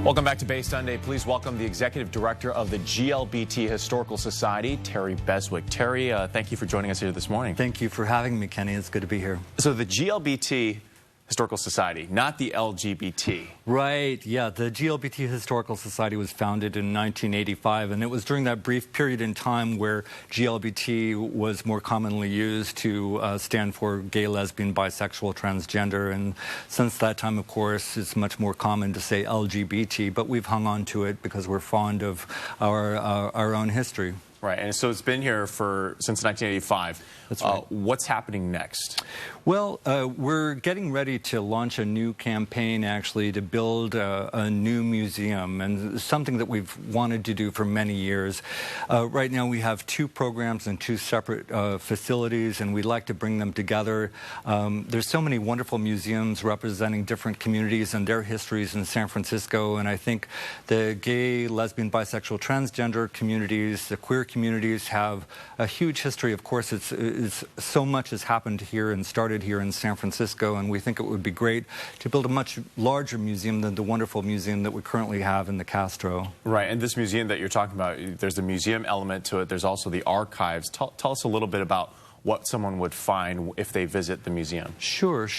Welcome back to Bay Sunday. Please welcome the Executive Director of the GLBT Historical Society, Terry Beswick. Terry, thank you for joining us here this morning. Thank you for having me, Kenny. It's good to be here. So the GLBT Historical Society, not the LGBT. Right, yeah. The GLBT Historical Society was founded in 1985, and it was during that brief period in time where GLBT was more commonly used to stand for gay, lesbian, bisexual, transgender. And since that time, of course, it's much more common to say LGBT, but we've hung on to it because we're fond of our own history. Right, and so it's been here since 1985. That's right. What's happening next? Well, we're getting ready to launch a new campaign, actually, to build a new museum, and something that we've wanted to do for many years. Right now, we have two programs and two separate facilities, and we'd like to bring them together. There's so many wonderful museums representing different communities and their histories in San Francisco, and I think the gay, lesbian, bisexual, transgender communities, the queer communities have a huge history. Of course, it's so much has happened here and started here in San Francisco, and we think it would be great to build a much larger museum than the wonderful museum that we currently have in the Castro. Right, and this museum that you're talking about, there's a museum element to it. There's also the archives. Tell us a little bit about what someone would find if they visit the museum. Sure.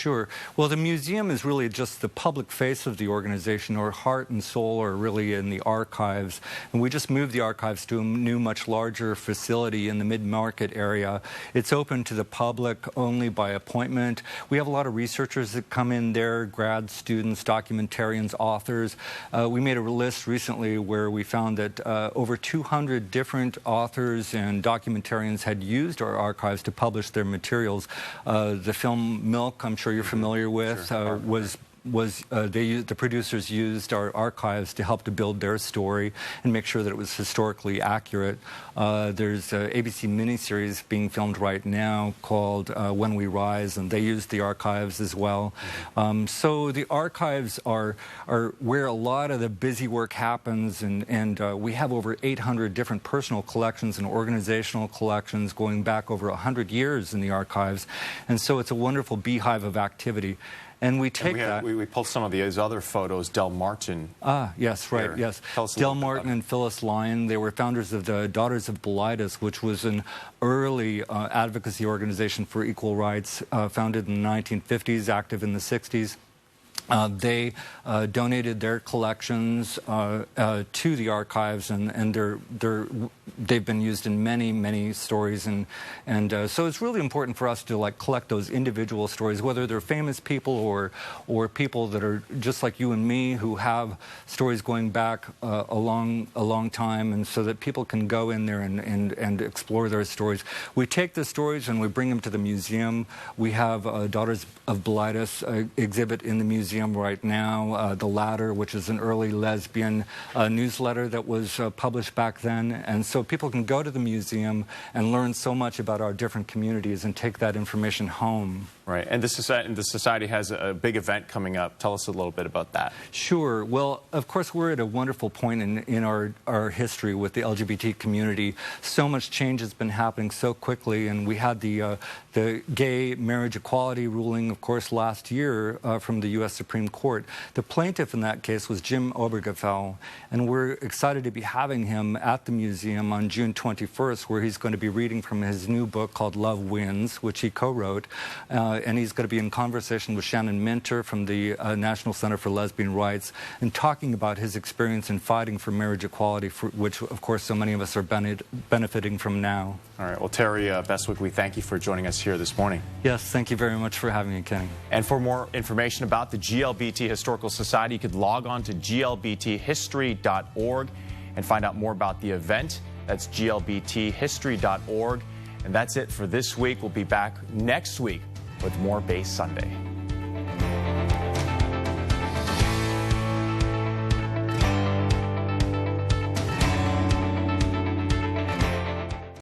Well, the museum is really just the public face of the organization. Our heart and soul are really in the archives. And we just moved the archives to a new, much larger facility in the mid-market area. It's open to the public only by appointment. We have a lot of researchers that come in there, grad students, documentarians, authors. We made a list recently where we found that over 200 different authors and documentarians had used our archives to publish their materials. The film Milk, I'm sure you're familiar with, sure. The producers used our archives to help to build their story and make sure that it was historically accurate. There's an ABC miniseries being filmed right now called When We Rise, and they used the archives as well. So the archives are where a lot of the busy work happens, and we have over 800 different personal collections and organizational collections going back over 100 years in the archives. And so it's a wonderful beehive of activity. And we take that. We pulled some of these other photos. Del Martin. Yes, right, yes. Del Martin and Phyllis Lyon, they were founders of the Daughters of Bilitis, which was an early advocacy organization for equal rights, founded in the 1950s, active in the 60s. They donated their collections to the archives, and they've been used in many stories, and so it's really important for us to collect those individual stories, whether they're famous people or people that are just like you and me who have stories going back a long time, and so that people can go in there and explore their stories. We take the stories and we bring them to the museum. We have Daughters of Bilitis exhibit in the museum right now, The Ladder, which is an early lesbian newsletter that was published back then. And so people can go to the museum and learn so much about our different communities and take that information home. Right, and the society has a big event coming up. Tell us a little bit about that. Sure. Well, of course, we're at a wonderful point in our history with the LGBT community. So much change has been happening so quickly, and we had the gay marriage equality ruling, of course, last year from the U.S. Supreme Court. The plaintiff in that case was Jim Obergefell, and we're excited to be having him at the museum on June 21st, where he's going to be reading from his new book called Love Wins, which he co-wrote. And he's going to be in conversation with Shannon Minter from the National Center for Lesbian Rights and talking about his experience in fighting for marriage equality, for which, of course, so many of us are benefiting from now. All right. Well, Terry Beswick, we thank you for joining us here this morning. Yes, thank you very much for having me, Kenny. And for more information about the GLBT Historical Society, you could log on to glbthistory.org and find out more about the event. That's glbthistory.org. And that's it for this week. We'll be back next week with more Bay Sunday.